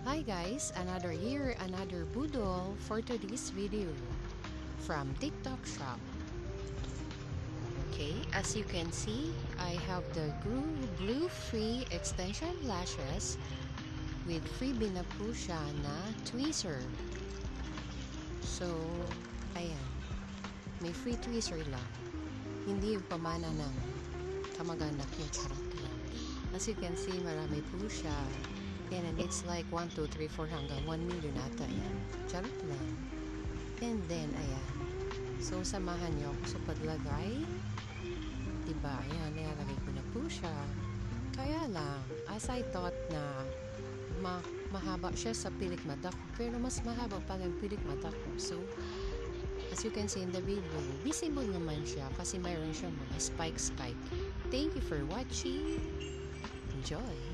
Hi guys, another year, another budol for today's video from TikTok shop. Okay, as you can see, I have the blue free extension lashes with free binapusha na tweezer. So, ayan, may free tweezer lang. Hindi yung pamana ng kamag-anak yung charot lang. As you can see, marami po siya. Yan, and it's like 1, 2, 3, 4 hanggang 1 million ata yan. Charot lang. And then, ayan. So, samahan niyo ako sa paglagay. Diba, ayan, nilalagay ko na po siya. Kaya lang, as I thought na mahaba siya sa pilik mata ko, pero mas mahaba pa ang pilik mata ko. So, as you can see in the video, visible naman siya kasi mayroon siyang mga spike. Thank you for watching. Enjoy!